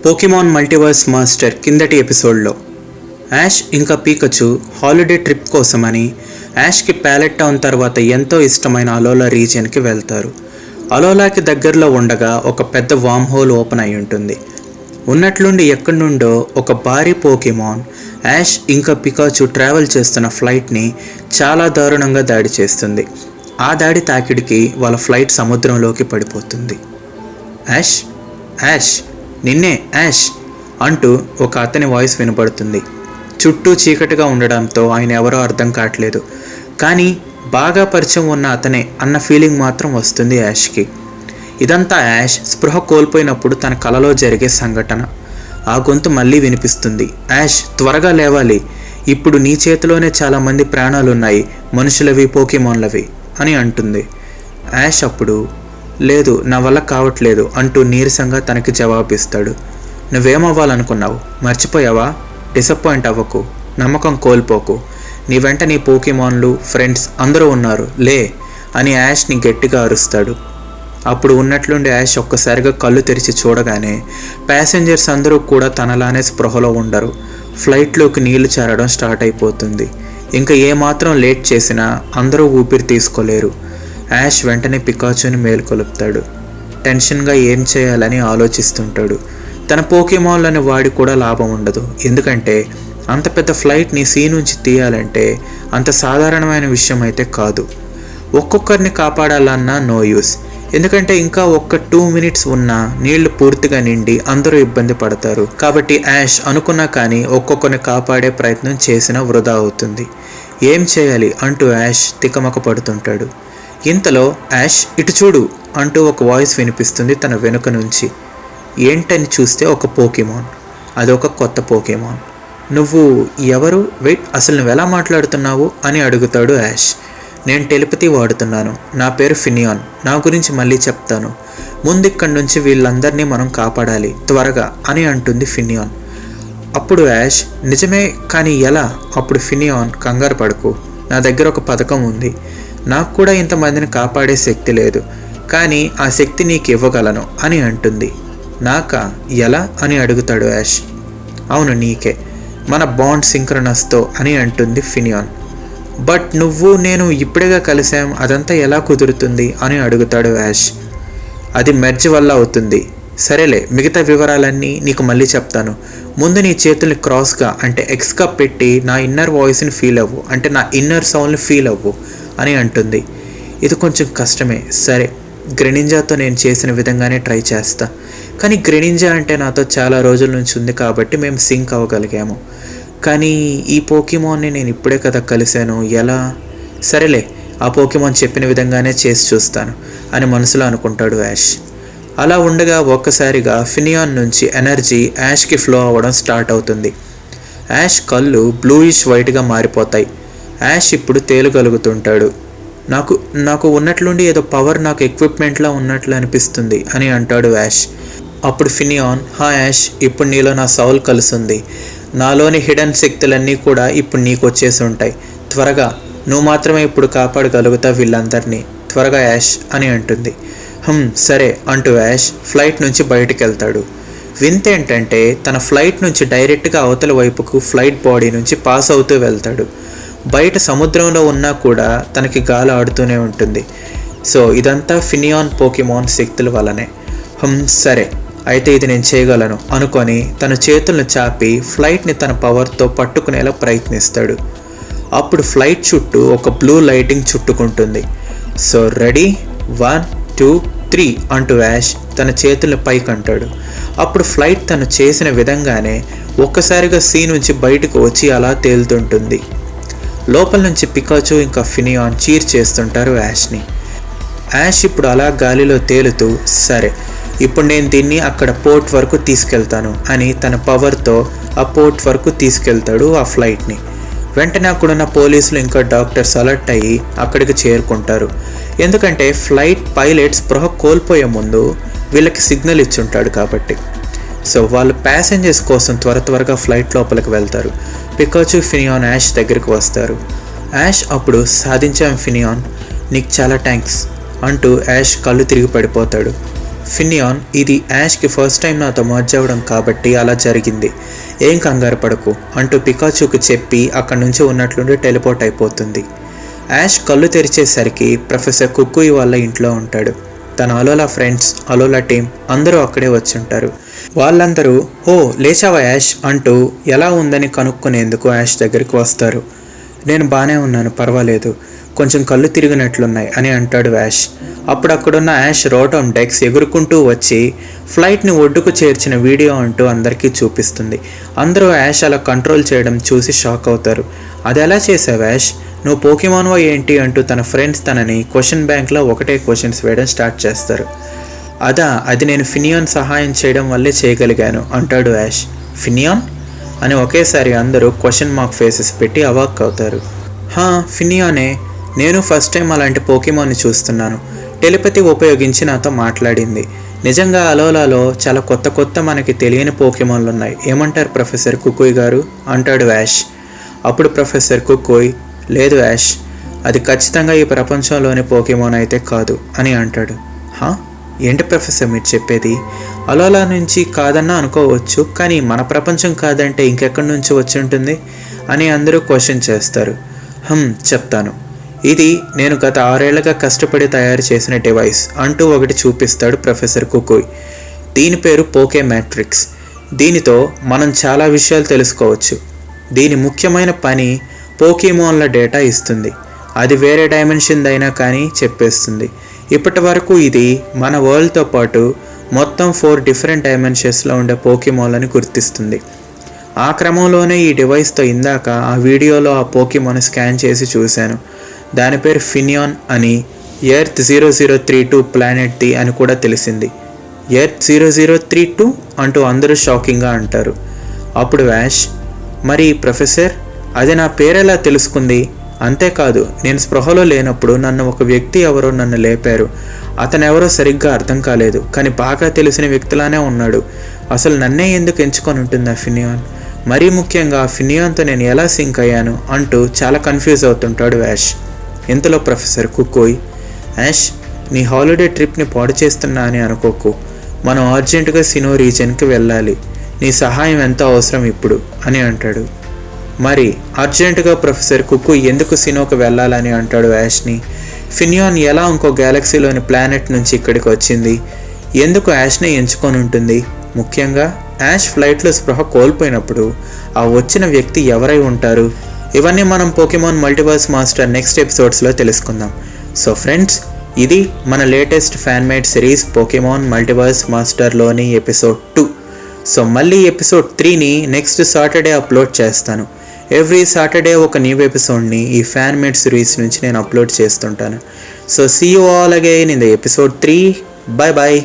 Pokemon multiverse master కిందటి ఎపిసోడ్లో ash ఇంకా పీకచు హాలిడే ట్రిప్ కోసమని యాష్కి ప్యాలెట్ టౌన్ తర్వాత ఎంతో ఇష్టమైన అలోలా రీజియన్కి వెళ్తారు. అలోలాకి దగ్గరలో ఉండగా ఒక పెద్ద వామ్ హోల్ ఓపెన్ అయి ఉంటుంది. ఉన్నట్లుండి ఎక్కడి నుండో ఒక భారీ పోకీమాన్ యాష్ ఇంకా పికాచు ట్రావెల్ చేస్తున్న ఫ్లైట్ని చాలా దారుణంగా దాడి చేస్తుంది. ఆ దాడి తాకిడికి వాళ్ళ ఫ్లైట్ సముద్రంలోకి పడిపోతుంది. యాష్ యాష్ నిన్నే యాష్ అంటూ ఒక అతని వాయిస్ వినపడుతుంది. చుట్టూ చీకటిగా ఉండడంతో ఆయన ఎవరో అర్థం కావట్లేదు. కానీ బాగా పరిచయం ఉన్న అతనే అన్న ఫీలింగ్ మాత్రం వస్తుంది యాష్కి. ఇదంతా యాష్ స్పృహ కోల్పోయినప్పుడు తన కలలో జరిగే సంఘటన. ఆ గొంతు మళ్ళీ వినిపిస్తుంది. యాష్ త్వరగా లేవాలి, ఇప్పుడు నీ చేతిలోనే చాలామంది ప్రాణాలున్నాయి, మనుషులవి పోకీమాన్లవి అని అంటుంది. యాష్ అప్పుడు లేదు, నా వల్ల కావట్లేదు అంటూ నీరసంగా తనకి జవాబిస్తాడు. నువ్వేమవ్వాలనుకున్నావు, మర్చిపోయావా? డిసప్పాయింట్ అవ్వకు, నమ్మకం కోల్పోకు, నీ వెంట నీ పోకీమాన్లు ఫ్రెండ్స్ అందరూ ఉన్నారు, లే అని యాష్ని గట్టిగా అరుస్తాడు. అప్పుడు ఉన్నట్లుండి యాష్ ఒక్కసారిగా కళ్ళు తెరిచి చూడగానే ప్యాసింజర్స్ అందరూ కూడా తనలానే స్పృహలో ఉండరు. ఫ్లైట్లోకి నీళ్లు చేరడం స్టార్ట్ అయిపోతుంది. ఇంకా ఏమాత్రం లేట్ చేసినా అందరూ ఊపిరి తీసుకోలేరు. యాష్ వెంటనే పికాచుని మేల్కొలుపుతాడు. టెన్షన్గా ఏం చేయాలని ఆలోచిస్తుంటాడు. తన పోకీమాన్లని వాడి కూడా లాభం ఉండదు. ఎందుకంటే అంత పెద్ద ఫ్లైట్ని సీ నుంచి తీయాలంటే అంత సాధారణమైన విషయం అయితే కాదు. ఒక్కొక్కరిని కాపాడాలన్నా నో యూస్. ఎందుకంటే ఇంకా ఒక్క 2 minutes ఉన్నా నీళ్లు పూర్తిగా నిండి అందరూ ఇబ్బంది పడతారు. కాబట్టి యాష్ అనుకున్నా కానీ ఒక్కొక్కరిని కాపాడే ప్రయత్నం చేసినా వృధా అవుతుంది. ఏం చేయాలి అంటూ యాష్ తికమక పడుతుంటాడు. ఇంతలో యాష్ ఇటు చూడు అంటూ ఒక వాయిస్ వినిపిస్తుంది తన వెనుక నుంచి. ఏంటని చూస్తే ఒక పోకీమాన్. అదొక కొత్త పోకీమాన్. నువ్వు ఎవరు? వెయిట్, అసలు నువ్వు ఎలా మాట్లాడుతున్నావు అని అడుగుతాడు యాష్. నేను టెలిపతి వాడుతున్నాను, నా పేరు ఫినియాన్, నా గురించి మళ్ళీ చెప్తాను, ముందు ఇక్కడి నుంచి వీళ్ళందరినీ మనం కాపాడాలి త్వరగా అని అంటుంది ఫినియాన్. అప్పుడు యాష్ నిజమే, కానీ ఎలా? అప్పుడు ఫినియాన్ కంగారు పడకు, నా దగ్గర ఒక పథకం ఉంది, నాకు కూడా ఇంతమందిని కాపాడే శక్తి లేదు, కానీ ఆ శక్తి నీకు ఇవ్వగలను అని అంటుంది. నాకా? ఎలా అని అడుగుతాడు యాష్. అవును నీకే, మన బాండ్ సింక్రనస్తో అని అంటుంది ఫినియాన్. బట్ నువ్వు నేను ఇప్పుడేగా కలిసాం, అదంతా ఎలా కుదురుతుంది అని అడుగుతాడు యాష్. అది మెర్జ్ వల్ల అవుతుంది. సరేలే, మిగతా వివరాలన్నీ నీకు మళ్ళీ చెప్తాను, ముందు నీ చేతుల్ని క్రాస్గా అంటే ఎక్స్గా పెట్టి నా ఇన్నర్ వాయిస్ని ఫీల్ అవ్వు, అంటే నా ఇన్నర్ సౌండ్ని ఫీల్ అవ్వు అని అంటుంది. ఇది కొంచెం కష్టమే, సరే గ్రెనింజాతో నేను చేసిన విధంగానే ట్రై చేస్తా, కానీ గ్రెనింజా అంటే నాతో చాలా రోజుల నుంచి ఉంది కాబట్టి మేము సింక్ అవ్వగలిగాము, కానీ ఈ పోకీమాన్ని నేను ఇప్పుడే కదా కలిశాను, ఎలా? సరేలే, ఆ పోకీమాన్ చెప్పిన విధంగానే చేసి చూస్తాను అని మనసులో అనుకుంటాడు యాష్. అలా ఉండగా ఒక్కసారిగా ఫినియాన్ నుంచి ఎనర్జీ యాష్కి ఫ్లో అవ్వడం స్టార్ట్ అవుతుంది. యాష్ కళ్ళు బ్లూయిష్ వైట్గా మారిపోతాయి. యాష్ ఇప్పుడు తేలుగలుగుతుంటాడు. నాకు ఉన్నట్లుండి ఏదో పవర్ నాకు ఎక్విప్మెంట్లా ఉన్నట్లు అనిపిస్తుంది అని అంటాడు యాష్. అప్పుడు ఫినియాన్, హా యాష్, ఇప్పుడు నీలో నా సౌల్ కలుస్తుంది, నాలోని హిడెన్ శక్తులన్నీ కూడా ఇప్పుడు నీకు వచ్చేసి ఉంటాయి, త్వరగా నువ్వు మాత్రమే ఇప్పుడు కాపాడగలుగుతావు వీళ్ళందరినీ, త్వరగా యాష్ అని అంటుంది. సరే అంటూ యాష్ ఫ్లైట్ నుంచి బయటికి వెళ్తాడు. వింత ఏంటంటే తన ఫ్లైట్ నుంచి డైరెక్ట్గా అవతల వైపుకు ఫ్లైట్ బాడీ నుంచి పాస్ అవుతూ వెళ్తాడు. బయట సముద్రంలో ఉన్నా కూడా తనకి గాలి ఆడుతూనే ఉంటుంది. సో ఇదంతా ఫినియాన్ పోకీమాన్ శక్తుల వల్లనే. సరే అయితే ఇది నేను చేయగలను అనుకొని తన చేతులను చాపి ఫ్లైట్ని తన పవర్తో పట్టుకునేలా ప్రయత్నిస్తాడు. అప్పుడు ఫ్లైట్ చుట్టూ ఒక బ్లూ లైటింగ్ చుట్టుకుంటుంది. సో రెడీ, 1 2 3 అంటూ యాష్ తన చేతులను పైకి అంటాడు. అప్పుడు ఫ్లైట్ తను చేసిన విధంగానే ఒక్కసారిగా సీ నుంచి బయటకు వచ్చి అలా తేలుతుంటుంది. లోపల నుంచి పికాచు ఇంకా ఫినియాన్ చీర్ చేస్తుంటారు యాష్ని. యాష్ ఇప్పుడు అలా గాలిలో తేలుతూ, సరే ఇప్పుడు నేను దీన్ని అక్కడ పోర్ట్ వరకు తీసుకెళ్తాను అని తన పవర్తో ఆ పోర్ట్ వరకు తీసుకెళ్తాడు ఆ ఫ్లైట్ని. వెంటనే అక్కడున్న పోలీసులు ఇంకా డాక్టర్స్ అలర్ట్ అయ్యి అక్కడికి చేరుకుంటారు. ఎందుకంటే ఫ్లైట్ పైలట్ స్పృహ కోల్పోయే ముందు వీళ్ళకి సిగ్నల్ ఇచ్చుంటాడు కాబట్టి. సో వాళ్ళు ప్యాసింజర్స్ కోసం త్వరగా ఫ్లైట్ లోపలికి వెళ్తారు. పికాచు ఫినియాన్ యాష్ దగ్గరికి వస్తారు. యాష్ అప్పుడు సాధించాం ఫినియాన్, నీకు చాలా థ్యాంక్స్ అంటూ యాష్ కళ్ళు తిరిగి పడిపోతాడు. ఫినియాన్, ఇది యాష్కి ఫస్ట్ టైం నాతో మర్జ్ అవ్వడం కాబట్టి అలా జరిగింది, ఏం కంగారు పడకు అంటూ పికాచుకు చెప్పి అక్కడి నుంచి ఉన్నట్లుండి టెలిపోర్ట్ అయిపోతుంది. యాష్ కళ్ళు తెరిచేసరికి ప్రొఫెసర్ కుక్కుయి వాళ్ళ ఇంట్లో ఉంటాడు. తన అలోలా ఫ్రెండ్స్, అలోలా టీం అందరూ అక్కడే వచ్చి ఉంటారు. వాళ్ళందరూ ఓ లేచావా యాష్ అంటూ ఎలా ఉందని కనుక్కునేందుకు యాష్ దగ్గరికి వస్తారు. నేను బాగానే ఉన్నాను, పర్వాలేదు, కొంచెం కళ్ళు తిరిగినట్లున్నాయి అని అంటాడు యాష్. అప్పుడు అక్కడున్న యాష్ రోటమ్ డెక్స్ ఎగురుకుంటూ వచ్చి ఫ్లైట్ని ఒడ్డుకు చేర్చిన వీడియో అంటూ అందరికీ చూపిస్తుంది. అందరూ యాష్ అలా కంట్రోల్ చేయడం చూసి షాక్ అవుతారు. అది ఎలా చేసావు యాష్, నువ్వు పోకీమాన్వా ఏంటి అంటూ తన ఫ్రెండ్స్ తనని క్వశ్చన్ బ్యాంక్లో ఒకటే క్వశ్చన్స్ వేయడం స్టార్ట్ చేస్తారు. అది నేను ఫినియాన్ సహాయం చేయడం వల్లే చేయగలిగాను అంటాడు యాష్. ఫినియాన్ అని ఒకేసారి అందరూ క్వశ్చన్ మార్క్ ఫేసెస్ పెట్టి అవాక్ అవుతారు. ఫినియానే, నేను ఫస్ట్ టైం అలాంటి పోకీమాన్ని చూస్తున్నాను. టెలిపతి ఉపయోగించి నాతో మాట్లాడింది. నిజంగా అలోలాలో చాలా కొత్త మనకి తెలియని పోకీమాన్లు ఉన్నాయి, ఏమంటారు ప్రొఫెసర్ కుక్కుయ్ గారు అంటాడు యాష్. అప్పుడు ప్రొఫెసర్ కుక్కుయ్, లేదు యాష్, అది ఖచ్చితంగా ఈ ప్రపంచంలోని పోకీమాన్ అయితే కాదు అని అంటాడు. ఏంటి ప్రొఫెసర్ మీరు చెప్పేది? అలోలా నుంచి కాదన్నా అనుకోవచ్చు, కానీ మన ప్రపంచం కాదంటే ఇంకెక్కడి నుంచి వచ్చి ఉంటుంది అని అందరూ క్వశ్చన్ చేస్తారు. చెప్తాను, ఇది నేను గత 6 ఏళ్లుగా కష్టపడి తయారు చేసిన డివైస్ అంటూ ఒకటి చూపిస్తాడు ప్రొఫెసర్ కుక్కుయ్. దీని పేరు పోకే మ్యాట్రిక్స్. దీనితో మనం చాలా విషయాలు తెలుసుకోవచ్చు. దీని ముఖ్యమైన పని పోకీమాన్ల డేటా ఇస్తుంది. అది వేరే డైమెన్షన్ అయినా కానీ చెప్పేస్తుంది. ఇప్పటి వరకు ఇది మన వరల్డ్తో పాటు మొత్తం 4 డిఫరెంట్ డైమెన్షన్స్లో ఉండే పోకీమాన్లని గుర్తిస్తుంది. ఆ క్రమంలోనే ఈ డివైస్తో ఇందాక ఆ వీడియోలో ఆ పోకీమాన్ స్కాన్ చేసి చూశాను. దాని పేరు ఫినియాన్ అని, ఎర్త్ 0032 ప్లానెట్ది అని కూడా తెలిసింది. ఎర్త్ 0032 అంటూ అందరూ షాకింగ్గా అంటారు. అప్పుడు యాష్, మరి ప్రొఫెసర్ అది నా పేరెలా తెలుసుకుంది? అంతేకాదు, నేను స్పృహలో లేనప్పుడు నన్ను ఒక వ్యక్తి ఎవరో నన్ను లేపారు. అతను ఎవరో సరిగ్గా అర్థం కాలేదు, కానీ బాగా తెలిసిన వ్యక్తిలానే ఉన్నాడు. అసలు నన్నే ఎందుకు ఎంచుకొని ఉంటుంది ఆ ఫినియాన్? మరీ ముఖ్యంగా ఆ ఫినియాన్తో నేను ఎలా సింక్ అయ్యాను అంటూ చాలా కన్ఫ్యూజ్ అవుతుంటాడు యాష్. ఇంతలో ప్రొఫెసర్ కుక్కుయ్, యాష్, నీ హాలిడే ట్రిప్ని పాడు చేస్తున్నా అని అనుకోకు. మనం అర్జెంటుగా సినో రీజియన్కి వెళ్ళాలి. నీ సహాయం ఎంతో అవసరం ఇప్పుడు అని అంటాడు. మరి అర్జెంటుగా ప్రొఫెసర్ కుక్కుయ్ ఎందుకు సినోకి వెళ్ళాలని అంటాడు యాష్ని. ఫినియాన్ ఎలా ఇంకో గ్యాలక్సీలోని ప్లానెట్ నుంచి ఇక్కడికి వచ్చింది? ఎందుకు యాష్ని ఎంచుకొని ఉంటుంది? ముఖ్యంగా యాష్ ఫ్లైట్లో స్పృహ కోల్పోయినప్పుడు ఆ వచ్చిన వ్యక్తి ఎవరై ఉంటారు? ఇవన్నీ మనం పోకీమాన్ మల్టీవర్స్ మాస్టర్ నెక్స్ట్ ఎపిసోడ్స్లో తెలుసుకుందాం. సో ఫ్రెండ్స్, ఇది మన latest fan made series Pokemon multiverse మాస్టర్లోని ఎపిసోడ్ 2. సో మళ్ళీ ఎపిసోడ్ 3ని నెక్స్ట్ సాటర్డే అప్లోడ్ చేస్తాను. ఎవ్రీ సాటర్డే ఒక న్యూ ఎపిసోడ్ని ఈ ఫ్యాన్ మేడ్ సిరీస్ నుంచి నేను అప్లోడ్ చేస్తుంటాను. So see you all again in the episode 3. Bye bye.